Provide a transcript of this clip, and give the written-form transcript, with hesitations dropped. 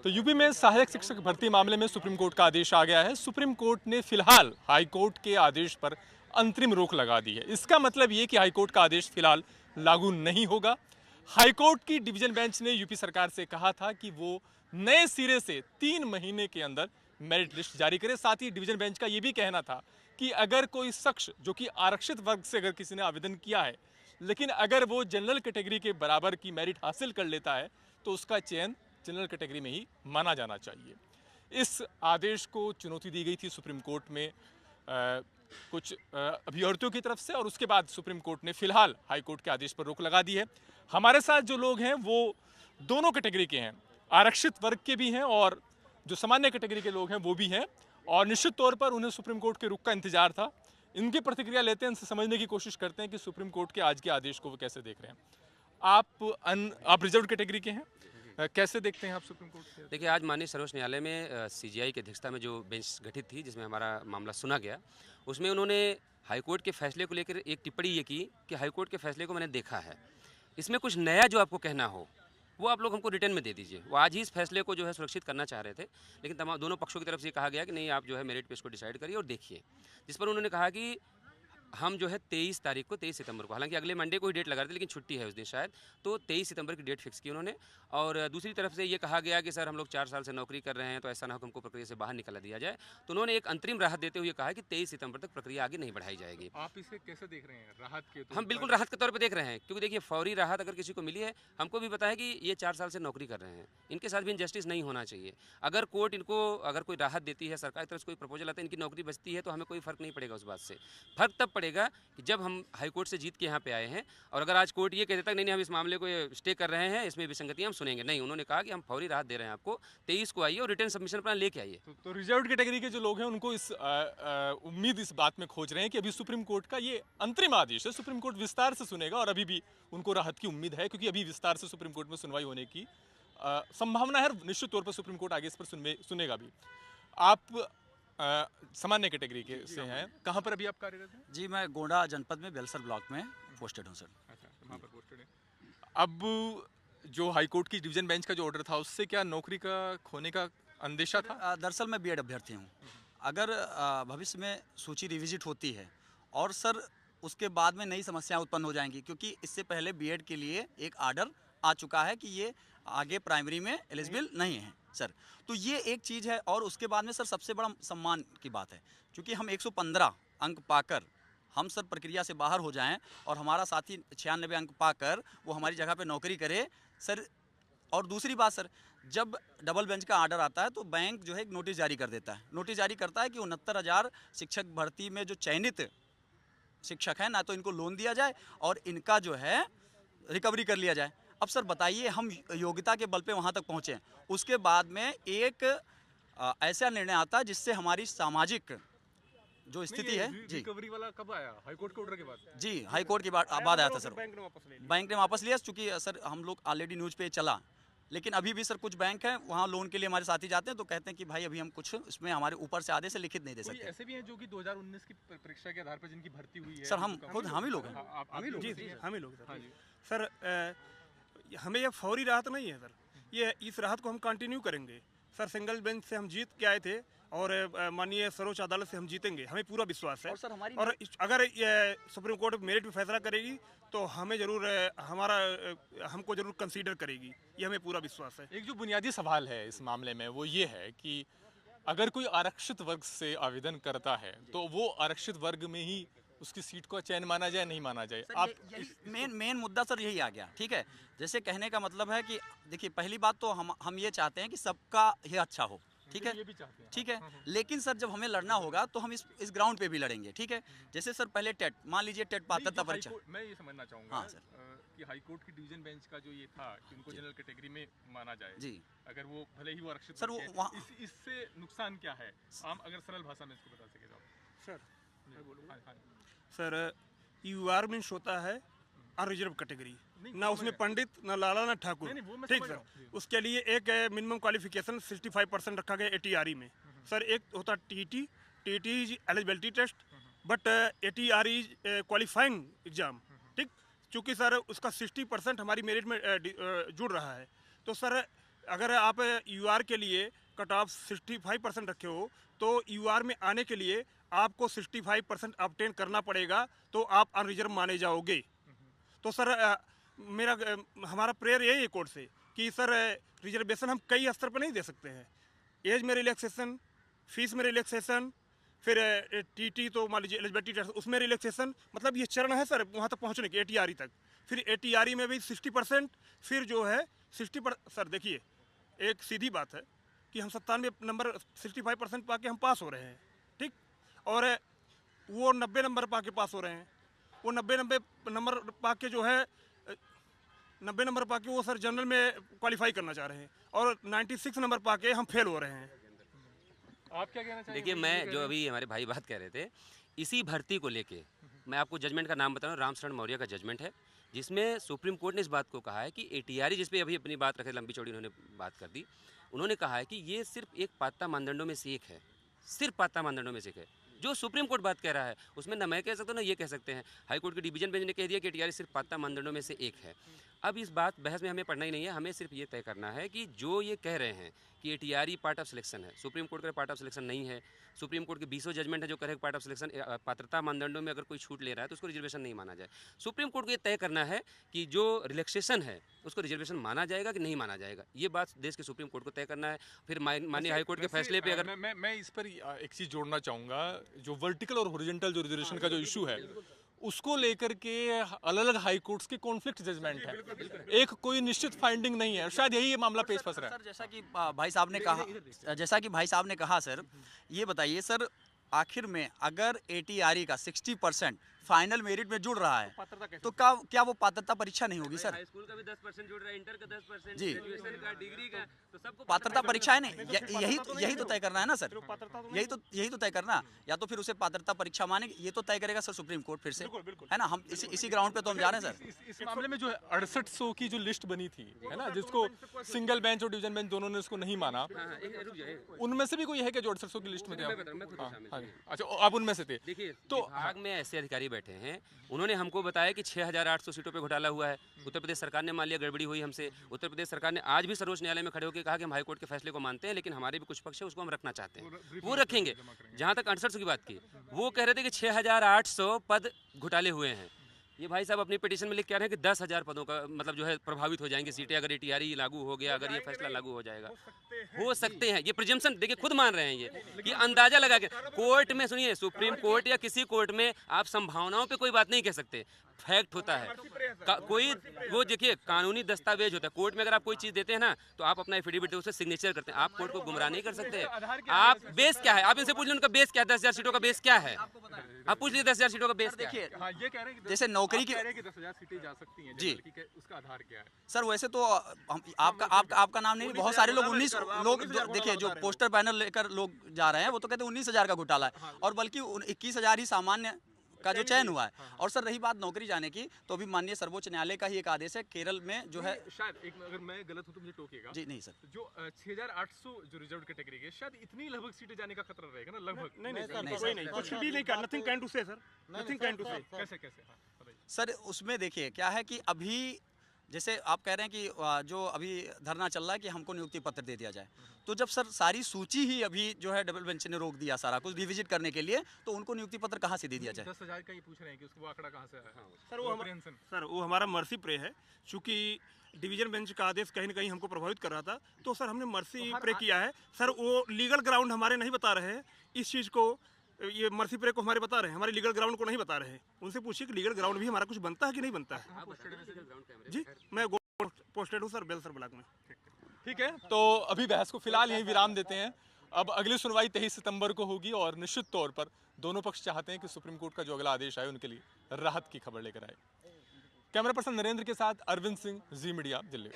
तो यूपी में सहायक शिक्षक भर्ती मामले में सुप्रीम कोर्ट का आदेश आ गया है। सुप्रीम कोर्ट ने फिलहाल हाई कोर्ट के आदेश पर अंतरिम रोक लगा दी है। इसका मतलब ये कि हाई कोर्ट का आदेश फिलहाल लागू नहीं होगा। हाई कोर्ट की डिवीजन बेंच ने यूपी सरकार से कहा था कि वो नए सिरे से 3 महीने के अंदर मेरिट लिस्ट जारी करे। साथ ही डिवीजन बेंच का ये भी कहना था कि अगर कोई शख्स जो कि आरक्षित वर्ग से अगर किसी ने आवेदन किया है, लेकिन अगर वो जनरल कैटेगरी के बराबर की मेरिट हासिल कर लेता है तो उसका चयन जनरल कैटेगरी में ही माना जाना चाहिए। इस आदेश को चुनौती दी गई थी सुप्रीम कोर्ट में कुछ अभ्यर्थियों की तरफ से, और उसके बाद सुप्रीम कोर्ट ने फिलहाल हाई कोर्ट के आदेश पर रोक लगा दी है। हमारे साथ जो लोग हैं वो दोनों कैटेगरी के हैं, आरक्षित वर्ग के भी हैं और जो सामान्य कैटेगरी के लोग हैं वो भी हैं, और निश्चित तौर पर उन्हें सुप्रीम कोर्ट के रुख का इंतजार था। इनकी प्रतिक्रिया लेते हैं, इनसे समझने की कोशिश करते हैं कि सुप्रीम कोर्ट के आज के आदेश को वो कैसे देख रहे हैं। आप रिजर्व कैटेगरी के हैं, कैसे देखते हैं आप सुप्रीम कोर्ट से? देखिए, आज माननीय सर्वोच्च न्यायालय में सीजीआई की अध्यक्षता में जो बेंच गठित थी जिसमें हमारा मामला सुना गया, उसमें उन्होंने हाईकोर्ट के फैसले को लेकर एक टिप्पणी ये की कि हाईकोर्ट के फैसले को मैंने देखा है, इसमें कुछ नया जो आपको कहना हो वो आप लोग हमको रिटर्न में दे दीजिए। वो आज ही इस फैसले को जो है सुरक्षित करना चाह रहे थे, लेकिन तमाम दोनों पक्षों की तरफ से कहा गया कि नहीं, आप जो है मेरिट पे इसको डिसाइड करिए और देखिए। जिस पर उन्होंने कहा कि हम जो है 23 तारीख को 23 सितंबर को, हालांकि अगले मंडे को ही डेट लगा रहे थे लेकिन छुट्टी है उस दिन शायद, तो 23 सितंबर की डेट फिक्स की उन्होंने। और दूसरी तरफ से ये कहा गया कि सर हम लोग 4 साल से नौकरी कर रहे हैं तो ऐसा ना हो कि हमको प्रक्रिया से बाहर निकाला दिया जाए। तो उन्होंने एक अंतरिम राहत देते हुए कहा कि 23 सितंबर तक प्रक्रिया आगे नहीं बढ़ाई जाएगी। आप इसे कैसे देख रहे हैं, राहत के तौर हम बिल्कुल राहत के तौर पर देख रहे हैं, क्योंकि देखिए फौरी राहत अगर किसी को मिली है, हमको भी पता है कि ये 4 साल से नौकरी कर रहे हैं, इनके साथ भी इनजस्टिस नहीं होना चाहिए। अगर कोर्ट इनको अगर कोई राहत देती है, सरकार की तरफ से कोई प्रपोजल आता है, इनकी नौकरी बचती है, तो हमें कोई फर्क नहीं पड़ेगा उस बात से। फर्क तब पड़ेगा कि जब हम हाई कोर्ट से जीत के यहाँ पे आए हैं, और अगर आज कोर्ट ये कह देता है नहीं हम इस मामले को स्टे कर रहे हैं, इसमें विसंगतियाँ हम सुनेंगे नहीं, उन्होंने कहा कि हम फौरी राहत दे रहे हैं आपको, 23 को आइए और रिटर्न सबमिशन प्लान लेके आइए। तो रिजर्व कैटेगरी के जो लोग हैं उनको इस उम्मीद इस बात में खोज रहे हैं कि अभी सुप्रीम कोर्ट का ये अंतरिम आदेश है, सुप्रीम कोर्ट विस्तार से सुनेगा, और अभी भी उनको राहत की उम्मीद है क्योंकि अभी विस्तार से सुप्रीम कोर्ट में सुनवाई होने की संभावना है। निश्चित तौर पर सुप्रीम कोर्ट आगे इस पर सुनेगा भी। आप सामान्य कैटेगरी के से हैं, कहाँ पर अभी आप कार्यरत हैं? जी, मैं गोंडा जनपद में बेलसर ब्लॉक में पोस्टेड हूँ सर। अच्छा, वहाँ पर पोस्टेड है। अब जो हाई कोर्ट की डिवीजन बेंच का जो ऑर्डर था उससे क्या नौकरी का खोने का अंदेशा था? दरअसल मैं बीएड अभ्यर्थी हूँ। अगर भविष्य में सूची रिविजिट होती है और सर उसके बाद में नई समस्याएं उत्पन्न हो जाएंगी, क्योंकि इससे पहले बीएड के लिए एक आर्डर आ चुका है कि ये आगे प्राइमरी में एलिजिबल नहीं है सर। तो ये एक चीज़ है, और उसके बाद में सर सबसे बड़ा सम्मान की बात है, क्योंकि हम 115 अंक पाकर हम सर प्रक्रिया से बाहर हो जाएं और हमारा साथी 96 अंक पाकर वो हमारी जगह पे नौकरी करे सर। और दूसरी बात सर, जब डबल बेंच का आर्डर आता है तो बैंक जो है एक नोटिस जारी कर देता है, नोटिस जारी करता है कि 69,000 शिक्षक भर्ती में जो चयनित शिक्षक हैं ना, तो इनको लोन दिया जाए और इनका जो है रिकवरी कर लिया जाए। अब सर बताइए, हम योग्यता के बल पे वहाँ तक पहुँचे, उसके बाद में एक ऐसा निर्णय आता है जिससे हमारी सामाजिक जो स्थिति है जी। रिकवरी वाला कब आया? हाई कोर्ट के ऑर्डर के बाद? जी, हाई कोर्ट के बाद आया था सर। बैंक ने वापस लिया, चूँकि सर हम लोग ऑलरेडी न्यूज़ पे चला, लेकिन अभी भी सर कुछ बैंक हैं वहाँ लोन के लिए हमारे साथी जाते हैं तो कहते हैं कि भाई अभी हम कुछ इसमें हमारे ऊपर से आदेश से लिखित नहीं दे सकते। ऐसे भी हैं जो कि 2019 की परीक्षा के आधार पर जिनकी भर्ती हुई है? सर हम खुद हम ही लोग हैं। हम ही लोग सर हमें यह फौरी राहत नहीं है सर, ये इस राहत को हम कंटिन्यू करेंगे सर। सिंगल बेंच से हम जीत के आए थे और माननीय सर्वोच्च अदालत से हम जीतेंगे, हमें पूरा विश्वास है। और अगर ये सुप्रीम कोर्ट मेरिट पे फैसला करेगी तो हमें जरूर हमको जरूर कंसीडर करेगी, ये हमें पूरा विश्वास है। एक जो बुनियादी सवाल है इस मामले में वो ये है कि अगर कोई आरक्षित वर्ग से आवेदन करता है तो वो आरक्षित वर्ग में ही उसकी सीट को चयन माना जाए नहीं माना जाए? आप मेन मुद्दा सर यही आ गया, ठीक है। जैसे कहने का मतलब है कि देखिए, पहली बात तो हम ये चाहते हैं कि सबका ही अच्छा हो, ठीक है, ये भी चाहते हैं, ठीक है। लेकिन सर जब हमें लड़ना होगा तो हम इस ग्राउंड पे भी लड़ेंगे, ठीक है। जैसे सर पहले टेट, मान लीजिए टेट पात्रता परीक्षा। मैं ये समझना चाहूँगा हाँ सर, कि हाई कोर्ट की डिवीजन बेंच का जो ये था कि उनको जनरल कैटेगरी में माना जाए जी, अगर वो भले ही वो आरक्षित सर वो इससे नुकसान क्या है? आम अगर सरल भाषा में इसको बता सके तो सर हाँ। सर यूआर मीन्स होता है अनरिजर्व कैटेगरी, ना उसमें पंडित ना लाला ना ठाकुर, ठीक सर। उसके लिए एक मिनिमम क्वालिफिकेशन 65% रखा गया एटीआरई में सर। एक होता TT, TT is eligibility test, but ATRE is qualifying exam, ठीक। चूँकि सर उसका 60% हमारी मेरिट में जुड़ रहा है, तो सर अगर आप यूआर के लिए कट ऑफ 65% रखे हो तो यूआर में आने के लिए आपको 65% ऑब्टेन करना पड़ेगा, तो आप अनरिजर्व माने जाओगे। तो सर हमारा प्रेयर यही है कोर्ट से कि सर रिजर्वेशन हम कई स्तर पर नहीं दे सकते हैं। एज में रिलैक्सेशन, फीस में रिलैक्सेशन, फिर टीटी तो मान लीजिए एलिजिबिलिटी टेस्ट उसमें रिलैक्सेशन, मतलब ये चरण है सर वहाँ तक पहुँचने की एटीआरई तक। फिर एटीआरई में भी 60%, फिर जो है 60%। सर देखिए एक सीधी बात है कि हम 97 नंबर 65% पा के हम पास हो रहे हैं, ठीक, और वो 90 नंबर पा के पास हो रहे हैं। वो 90 नंबर पा के जो है 90 नंबर पा के वो सर जनरल में क्वालिफाई करना चाह रहे हैं, और 96 नंबर पा के हम फेल हो रहे हैं। आप क्या कहना चाहिए? देखिए, मैं जो अभी हमारे भाई बात कह रहे थे, इसी भर्ती को लेके मैं आपको जजमेंट का नाम बता रहा हूँ। रामशरण मौर्य का जजमेंट है, जिसमें सुप्रीम कोर्ट ने इस बात को कहा है कि एटीआरई, जिस पे अभी अपनी बात रखे लंबी चौड़ी उन्होंने बात कर दी, उन्होंने कहा है कि ये सिर्फ एक पात्रता मानदंडों में से एक है, सिर्फ पात्रता मानदंडों में से एक है। जो सुप्रीम कोर्ट बात कह रहा है उसमें ना मैं कह सकता हूँ ना ये कह सकते हैं। हाई कोर्ट के डिवीजन बेंच ने कह दिया कि एटीआरई सिर्फ पात्रता मानदंडों में से एक है। अब इस बहस में हमें पढ़ना ही नहीं है, हमें सिर्फ ये तय करना है कि जो ये कह रहे हैं कि एटीआरई पार्ट ऑफ सिलेक्शन है, सुप्रीम कोर्ट का पार्ट ऑफ सिलेक्शन नहीं है। सुप्रीम कोर्ट के 20 जजमेंट है जो कह रहे हैं पार्ट ऑफ सिलेक्शन, पात्रता मानदंडों में अगर कोई छूट ले रहा है तो उसको रिजर्वेशन नहीं माना जाए। सुप्रीम कोर्ट को ये तय करना है कि जो रिलैक्सेशन है उसको रिजर्वेशन माना जाएगा कि नहीं माना जाएगा। ये बात देश के सुप्रीम कोर्ट को तय करना है। फिर माननीय हाई कोर्ट के फैसले पे अगर मैं इस पर एक चीज जोड़ना चाहूंगा, जो वर्टिकल और हॉरिजॉन्टल जो रिजर्वेशन का जो इशू है उसको लेकर के अलग अलग हाई कोर्ट्स के कॉन्फ्लिक्ट जजमेंट है, एक कोई निश्चित फाइंडिंग नहीं है। शायद यही ये मामला पेश फंस रहा है। सर जैसा कि भाई साहब ने कहा सर, ये बताइए सर, आखिर में अगर एटीआरई का 60% फाइनल मेरिट में जुड़ रहा है तो क्या वो पात्रता परीक्षा नहीं होगी सर? हाई स्कूल का भी 10% जुड़ रहा है, इंटर का 10%, जी। ग्रेजुएशन का, डिग्री का, तो सबको पात्रता परीक्षा है नहीं, यही तो तय करना है ना सर, यही तो तय करना। या तो फिर उसे पात्रता परीक्षा माने, ये तो तय करेगा सर सुप्रीम कोर्ट फिर से, है ना। हम इसी ग्राउंड पे तो हम जा रहे हैं सर। इस मामले में जो 6800 की जो लिस्ट बनी थी, है ना, जिसको सिंगल बेंच और डिवीजन बेंच दोनों ने उसको नहीं माना, रुक जाइए, उनमें से भी कोई है कि जो 6800 की लिस्ट में थे? मैं बता रहा हूं, मैं खुद शामिल हाँ, हूं। अच्छा, आप उनमें से थे। देखिए, तो विभाग में ऐसे अधिकारी बैठे हैं, उन्होंने हमको बताया कि 6800 सीटों पे घोटाला हुआ है। उत्तर प्रदेश सरकार ने मान लिया गड़बड़ी हुई हमसे। उत्तर प्रदेश सरकार ने आज भी सर्वोच्च न्यायालय में खड़े होकर कहा कि हम हाई कोर्ट के फैसले को मानते हैं, लेकिन हमारे भी कुछ पक्ष है उसको हम रखना चाहते हैं, वो रखेंगे। जहाँ तक 6800 की बात की, वो कह रहे थे कि 6800 पद घोटाले हुए हैं। ये भाई साहब अपनी पिटीशन में लिख के आ रहे हैं कि 10,000 पदों का मतलब जो है प्रभावित हो जाएंगी सीटें अगर एटीआरई लागू हो गया, अगर ये फैसला लागू हो जाएगा। हो सकते हैं, ये प्रिजम्पशन देखिए खुद मान रहे हैं ये अंदाजा लगा के। कोर्ट में सुनिए, सुप्रीम कोर्ट या किसी कोर्ट में आप संभावनाओं पे कोई बात नहीं कह सकते, फैक्ट होता है। कोई वो देखिए कानूनी दस्तावेज होता है। कोर्ट में अगर आप कोई चीज़ देते हैं ना तो आप अपना एफिडेविट उसे सिग्नेचर करते हैं। आप कोर्ट को गुमराह नहीं कर सकते। आप बेस क्या है, आप इनसे पूछ लें उनका बेस क्या है, 10,000 सीटों का बेस क्या है, आप पूछ लीजिए 10,000 सीटों का बेस क्या है। देखिए ये कह रहे हैं कि जैसे नौकरी की 10,000 सीटें जा सकती हैं जी, उसका आधार क्या है? सर वैसे तो आपका नाम नहीं, बहुत सारे लोग 19 लोग देखिए जो पोस्टर पैनल लेकर लोग जा रहे हैं वो तो कहते हैं 19,000 का घोटाला है, और बल्कि 21,000 ही सामान्य का जो चयन हुआ है। और सर रही बात नौकरी जाने की, तो अभी माननीय सर्वोच्च न्यायालय का ही एक आदेश है केरल में जो है, शायद एक अगर मैं गलत हूं तो मुझे टोकिएगा जी नहीं सर, जो 6,800 जो रिजर्व कैटेगरी के, शायद इतनी लगभग सीटें जाने का खतरा रहेगा ना, लगभग। नहीं, कुछ भी नहीं कर, नथिंग कैन टू से सर, नथिंग कैन टू से। कैसे हाँ, बताइए। सर उसमें देखिए क्या है कि अभी जैसे आप कह रहे हैं कि जो अभी धरना चल रहा है कि हमको नियुक्ति पत्र दे दिया जाए, तो जब सर सारी सूची ही अभी जो है डबल बेंच ने रोक दिया सारा कुछ रिविजिट करने के लिए, तो उनको नियुक्ति पत्र कहाँ से दे दिया जाए? 10,000 का ये पूछ रहे हैं कि उसको वो आंकड़ा कहाँ से आया? सर वो हमारा मर्सी प्रे है, चूँकि डिवीजन बेंच का आदेश कहीं ना कहीं हमको प्रभावित कर रहा था, तो सर हमने मर्सी प्रे किया है। सर वो लीगल ग्राउंड हमारे नहीं बता रहे हैं इस चीज़ को, ये मर्सी प्रे को हमारे बता रहे हैं, हमारे लीगल ग्राउंड को नहीं बता रहे हैं। उनसे पूछिए कि लीगल ग्राउंड भी हमारा कुछ बनता है कि नहीं बनता है। जी मैं पोस्टेड हूँ सर बेलसर ब्लॉक में। ठीक है, तो अभी बहस को फिलहाल यही विराम देते हैं। अब अगली सुनवाई 23 सितंबर को होगी और निश्चित तौर पर दोनों पक्ष चाहते हैं कि सुप्रीम कोर्ट का जो अगला आदेश आए उनके लिए राहत की खबर लेकर आए। कैमरा पर्सन नरेंद्र के साथ अरविंद सिंह, जी मीडिया, दिल्ली।